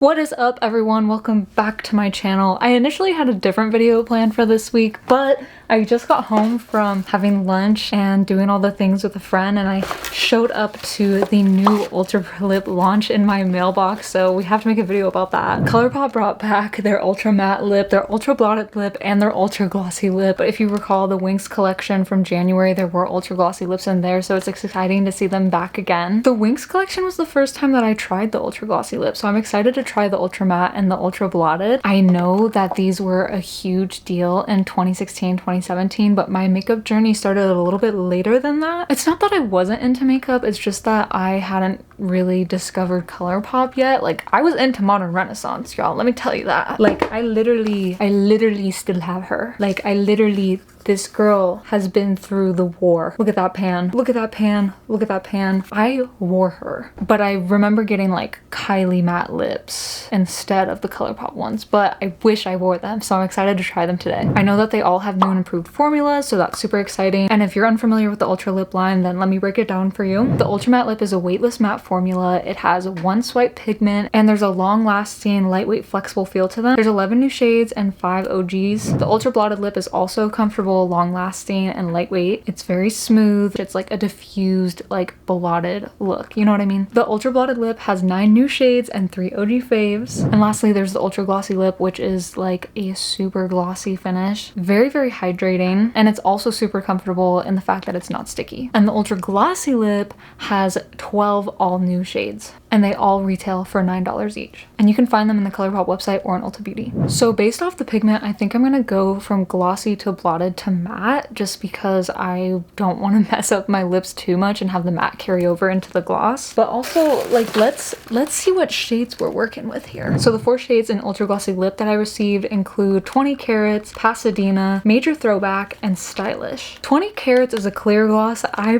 What is up, everyone? Welcome back to my channel. I initially had a different video planned for this week, but I just got home from having lunch and doing all the things with a friend, and I showed up to the new Ultra Lip launch in my mailbox, so we have to make a video about that. Colourpop brought back their Ultra Matte Lip, their Ultra Blotted Lip, and their Ultra Glossy Lip. But if you recall the Winx collection from January, there were Ultra Glossy lips in there, so it's exciting to see them back again. The Winx collection was the first time that I tried the Ultra Glossy Lip, so I'm excited to try the Ultra Matte and the Ultra Blotted. I know that these were a huge deal in 2016, 2017, but my makeup journey started a little bit later than that. It's not that I wasn't into makeup, it's just that I hadn't really discovered Colourpop yet. Like, I was into Modern Renaissance, y'all, let me tell you that. Like, I literally still have her. Like, this girl has been through the war. Look at that pan. Look at that pan. Look at that pan. I wore her. But I remember getting like Kylie matte lips instead of the Colourpop ones, but I wish I wore them, so I'm excited to try them today. I know that they all have new and improved formulas, so that's super exciting. And if you're unfamiliar with the Ultra Lip line, then let me break it down for you. The Ultra Matte Lip is a weightless matte formula. It has one swipe pigment, and there's a long-lasting, lightweight, flexible feel to them. There's 11 new shades and 5 OGs. The Ultra Blotted Lip is also comfortable, long-lasting, and lightweight. It's very smooth. It's like a diffused, like, blotted look, you know what I mean? The Ultra Blotted Lip has 9 new shades and 3 OG faves. And lastly, there's the Ultra Glossy Lip, which is like a super glossy finish. Very, very hydrating, and it's also super comfortable in the fact that it's not sticky. And the Ultra Glossy Lip has 12 all new shades, and they all retail for $9 each. And you can find them in the Colourpop website or on Ulta Beauty. So based off the pigment, I think I'm gonna go from glossy to blotted to matte, just because I don't want to mess up my lips too much and have the matte carry over into the gloss. But also, like, let's see what shades we're working with here. So the 4 shades in Ultra Glossy Lip that I received include 20 Carats, Pasadena, Major Throwback, and Stylish. 20 Carats is a clear gloss. I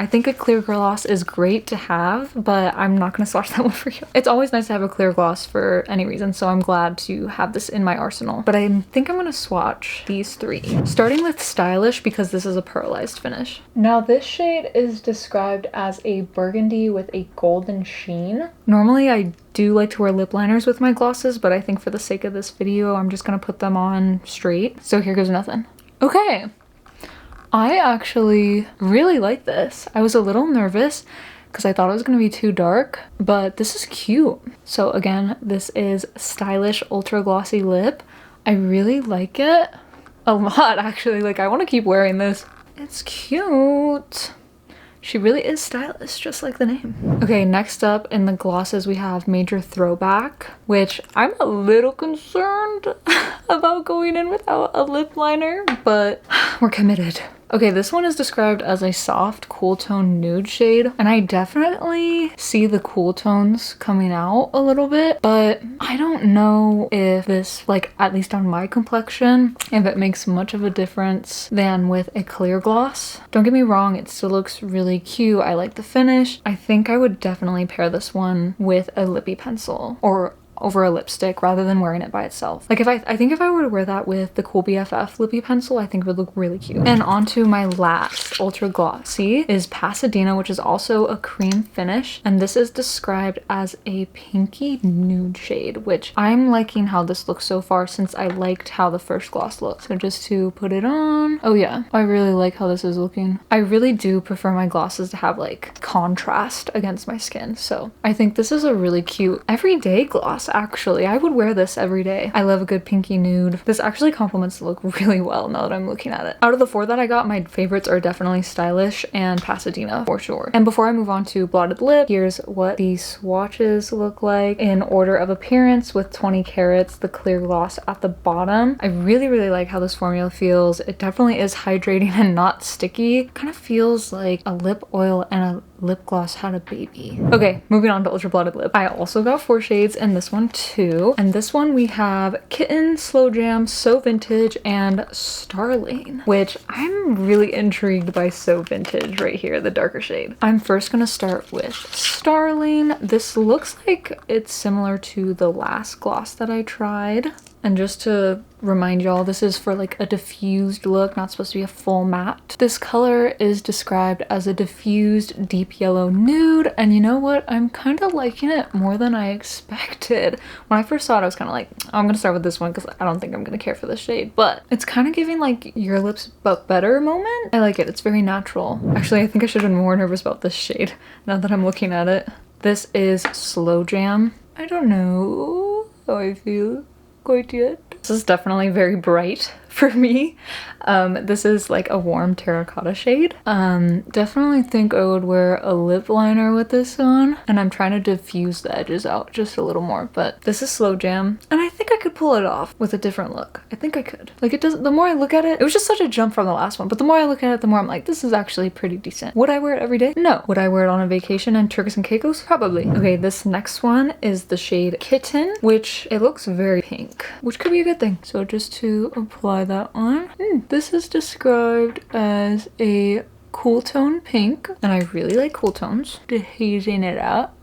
think a clear gloss is great to have, but I'm not gonna swatch that one for you. It's always nice to have a clear gloss for any reason, so I'm glad to have this in my arsenal. But I think I'm gonna swatch these 3. Starting with Stylish, because this is a pearlized finish. Now this shade is described as a burgundy with a golden sheen. Normally I do like to wear lip liners with my glosses, but I think for the sake of this video, I'm just gonna put them on straight. So here goes nothing. Okay. I actually really like this. I was a little nervous because I thought it was going to be too dark, but this is cute. So again, this is Stylish Ultra Glossy Lip. I really like it a lot, actually. Like, I want to keep wearing this. It's cute. She really is stylish, just like the name. Okay, next up in the glosses we have Major Throwback, which I'm a little concerned about going in without a lip liner, but we're committed. Okay, this one is described as a soft, cool tone nude shade, and I definitely see the cool tones coming out a little bit, but I don't know if this, like, at least on my complexion, if it makes much of a difference than with a clear gloss. Don't get me wrong, it still looks really cute. I like the finish. I think I would definitely pair this one with a lippy pencil or over a lipstick rather than wearing it by itself. Like, I think if I were to wear that with the Cool BFF lippy pencil, I think it would look really cute. And onto my last Ultra Glossy is Pasadena, which is also a cream finish, and this is described as a pinky nude shade, which I'm liking how this looks so far since I liked how the first gloss looked. So just to put it on, oh yeah, I really like how this is looking. I really do prefer my glosses to have like contrast against my skin, so I think this is a really cute everyday gloss. Actually, I would wear this every day. I love a good pinky nude. This actually complements the look really well now that I'm looking at it. Out of the 4 that I got, my favorites are definitely Stylish and Pasadena for sure. And before I move on to Blotted Lip, here's what the swatches look like in order of appearance, with 20 Carats, the clear gloss at the bottom. I really like how this formula feels. It definitely is hydrating and not sticky. Kind of feels like a lip oil and a lip gloss had a baby. Okay, moving on to Ultra Blotted Lip. I also got 4 shades in this one too. And this one we have Kitten, Slow Jam, So Vintage, and Starling, which I'm really intrigued by So Vintage right here, the darker shade. I'm first gonna start with Starling. This looks like it's similar to the last gloss that I tried. And just to remind y'all, this is for like a diffused look, not supposed to be a full matte. This color is described as a diffused deep yellow nude, and you know what? I'm kind of liking it more than I expected. When I first saw it, I was kind of like, oh, I'm gonna start with this one because I don't think I'm gonna care for this shade, but it's kind of giving like your lips but better moment. I like it. It's very natural. Actually, I think I should have been more nervous about this shade now that I'm looking at it. This is Slow Jam. I don't know how I feel quite yet. This is definitely very bright for me. This is like a warm terracotta shade. Definitely think I would wear a lip liner with this on, and I'm trying to diffuse the edges out just a little more, but this is Slow Jam, and I think I could pull it off with a different look. I think I could. Like, it does, the more I look at it, it was just such a jump from the last one, but the more I look at it, the more I'm like, this is actually pretty decent. Would I wear it every day? No. Would I wear it on a vacation in Turks and Caicos? Probably. Okay, this next one is the shade Kitten, which it looks very pink, which could be a good thing. So just to apply that on. This is described as a cool tone pink, and I really like cool tones. Diffusing it out.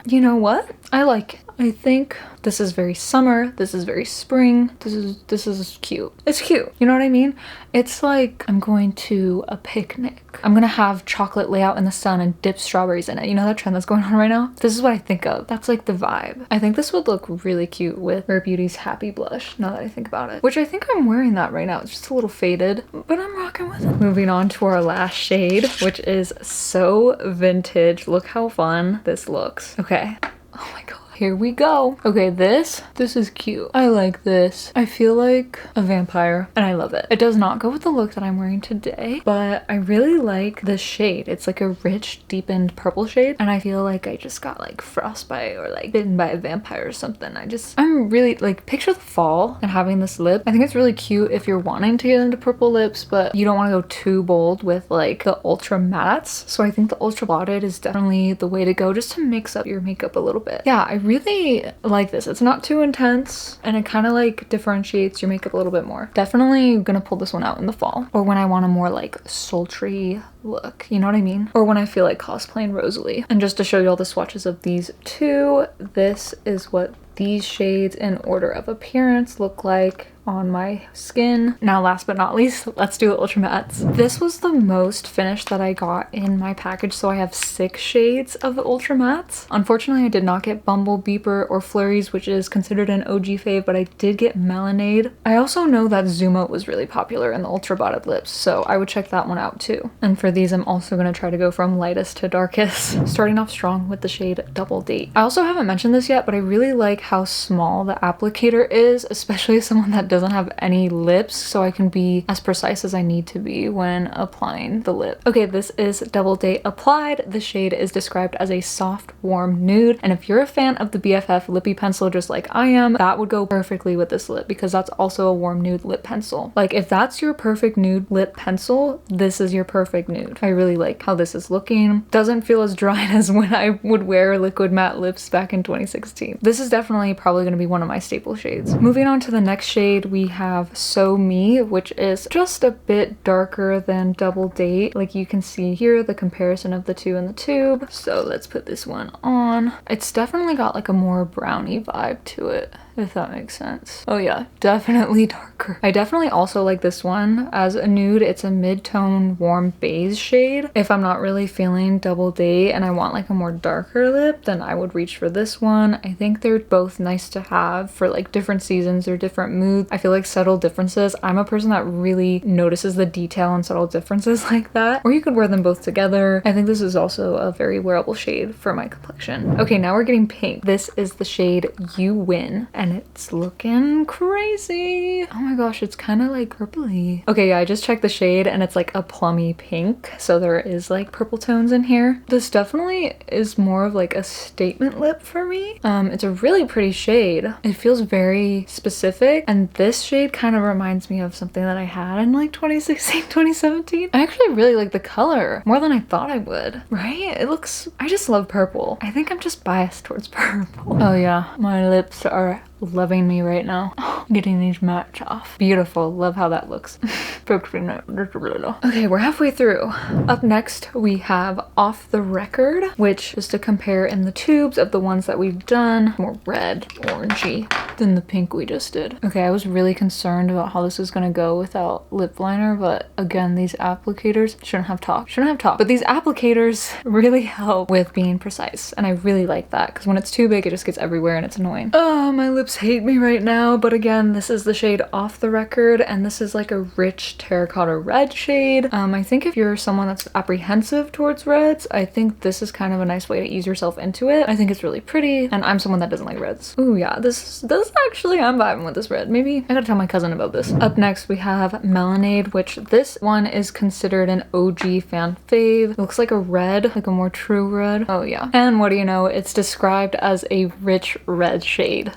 You know what? I like it. I think this is very summer, this is very spring, this is cute. It's cute, you know what I mean? It's like I'm going to a picnic. I'm gonna have chocolate lay out in the sun and dip strawberries in it. You know that trend that's going on right now? This is what I think of. That's like the vibe. I think this would look really cute with Rare Beauty's Happy Blush, now that I think about it. Which I think I'm wearing that right now. It's just a little faded, but I'm rocking with it. Moving on to our last shade, which is so vintage. Look how fun this looks. Okay. Oh my god. Here we go. Okay, this is cute. I like this. I feel like a vampire and I love it. It does not go with the look that I'm wearing today, but I really like this shade. It's like a rich, deepened purple shade, and I feel like I just got like frostbite or like bitten by a vampire or something. I'm really like, picture the fall and having this lip. I think it's really cute if you're wanting to get into purple lips, but you don't want to go too bold with like the ultra mattes. So I think the ultra blotted is definitely the way to go, just to mix up your makeup a little bit. Yeah, I really like this. It's not too intense, and it kind of like differentiates your makeup a little bit more. Definitely gonna pull this one out in the fall, or when I want a more like sultry look, you know what I mean? Or when I feel like cosplaying Rosalie. And just to show you all the swatches of these two, this is what these shades in order of appearance look like on my skin. Now, last but not least, let's do the ultra mattes. This was the most finish that I got in my package, so I have 6 shades of the ultra mattes. Unfortunately, I did not get Bumble Beeper or Flurries, which is considered an OG fave, but I did get Melonade. I also know that Zoom Out was really popular in the ultra blotted lips, so I would check that one out too. And for these, I'm also gonna try to go from lightest to darkest, starting off strong with the shade Double Date. I also haven't mentioned this yet, but I really like how small the applicator is, especially as someone that doesn't have any lips, so I can be as precise as I need to be when applying the lip. Okay, this is Double Date applied. The shade is described as a soft, warm nude, and if you're a fan of the BFF lippy pencil just like I am, that would go perfectly with this lip, because that's also a warm nude lip pencil. Like, if that's your perfect nude lip pencil, this is your perfect nude. I really like how this is looking. Doesn't feel as dry as when I would wear liquid matte lips back in 2016. This is definitely probably going to be one of my staple shades. Moving on to the next shade, we have So Me, which is just a bit darker than Double Date. Like, you can see here the comparison of the two in the tube. So let's put this one on. It's definitely got like a more brownie vibe to it, if that makes sense. Oh yeah, definitely darker. I definitely also like this one as a nude. It's a mid-tone warm beige shade. If I'm not really feeling Double Date and I want like a more darker lip, then I would reach for this one. I think they're both nice to have for like different seasons or different moods. I feel like subtle differences. I'm a person that really notices the detail and subtle differences like that. Or you could wear them both together. I think this is also a very wearable shade for my complexion. Okay, now we're getting pink. This is the shade You Win, and it's looking crazy. Oh my gosh, it's kind of like purpley. Okay, yeah, I just checked the shade and it's like a plummy pink, so there is like purple tones in here. This definitely is more of like a statement lip for me. It's a really pretty shade. It feels very specific, and this shade kind of reminds me of something that I had in like 2016, 2017. I actually really like the color more than I thought I would, right? It looks, I just love purple. I think I'm just biased towards purple. Oh yeah, my lips are loving me right now. Getting these mattes off. Beautiful. Love how that looks. Okay, we're halfway through. Up next, we have Off the Record, which is to compare in the tubes of the ones that we've done. More red, orangey. than the pink we just did. Okay, I was really concerned about how this was gonna go without lip liner, but again, these applicators shouldn't have talk, but these applicators really help with being precise, and I really like that because when it's too big, it just gets everywhere and it's annoying. Oh, my lips hate me right now, but again, this is the shade Off the Record, and this is like a rich terracotta red shade. I think if you're someone that's apprehensive towards reds, I think this is kind of a nice way to ease yourself into it. I think it's really pretty, and I'm someone that doesn't like reds. Ooh, yeah, this actually, I'm vibing with this red. Maybe I gotta tell my cousin about this. Up next, we have Melonade, which this one is considered an OG fan fave. It looks like a red, like a more true red. Oh yeah. And what do you know, it's described as a rich red shade.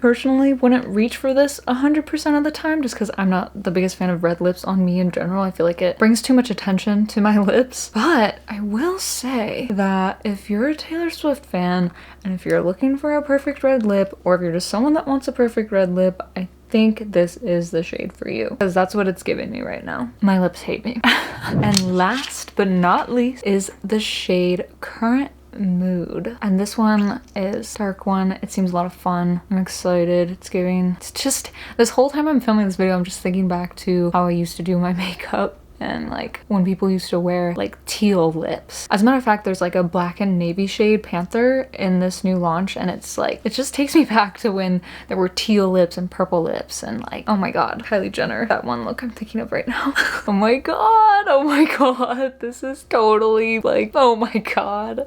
Personally, wouldn't reach for this 100% of the time just because I'm not the biggest fan of red lips on me in general. I feel like it brings too much attention to my lips. But I will say that if you're a Taylor Swift fan and if you're looking for a perfect red lip, or if you're just someone that wants a perfect red lip, I think this is the shade for you because that's what it's giving me right now. My lips hate me. And last but not least is the shade Current Mood, and this one is dark one. It seems a lot of fun. I'm excited. It's just this whole time I'm filming this video, I'm just thinking back to how I used to do my makeup and like when people used to wear like teal lips. As a matter of fact, there's like a black and navy shade Panther in this new launch, and it's like, it just takes me back to when there were teal lips and purple lips and like, oh my god, Kylie Jenner, that one look I'm thinking of right now. Oh my god, this is totally like, oh my god,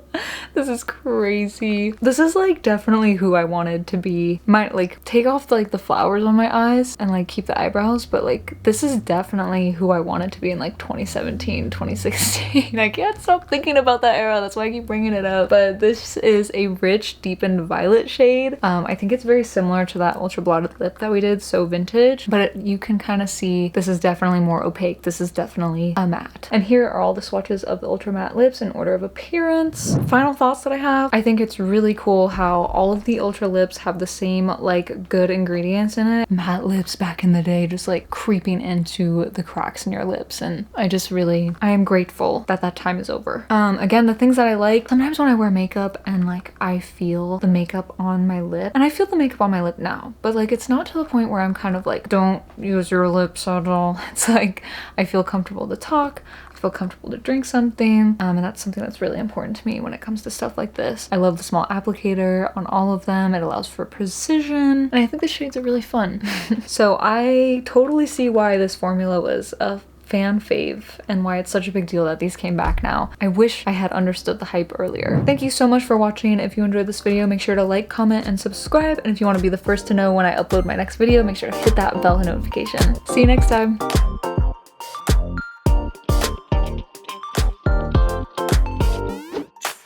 this is crazy. This is like definitely who I wanted to be. Might like take off like the flowers on my eyes and like keep the eyebrows, but like this is definitely who I wanted to be in like 2017, 2016. I can't stop thinking about that era. That's why I keep bringing it up. But this is a rich, deepened violet shade. I think it's very similar to that ultra blotted lip that we did, So Vintage, but you can kind of see this is definitely more opaque. This is definitely a matte. And here are all the swatches of the ultra matte lips in order of appearance. Final thoughts that I have. I think it's really cool how all of the ultra lips have the same like good ingredients in it. Matte lips back in the day just like creeping into the cracks in your lips, and I am grateful that that time is over. Again, the things that I like, sometimes when I wear makeup and like I feel the makeup on my lip, and I feel the makeup on my lip now, but like it's not to the point where I'm kind of like, don't use your lips at all. It's like I feel comfortable to talk, I feel comfortable to drink something, and that's something that's really important to me when it comes to stuff like this. I love the small applicator on all of them. It allows for precision, and I think the shades are really fun. So I totally see why this formula was a fan fave and why it's such a big deal that these came back now. I wish I had understood the hype earlier. Thank you so much for watching. If you enjoyed this video, make sure to like, comment, and subscribe. And if you want to be the first to know when I upload my next video, make sure to hit that bell notification. See you next time.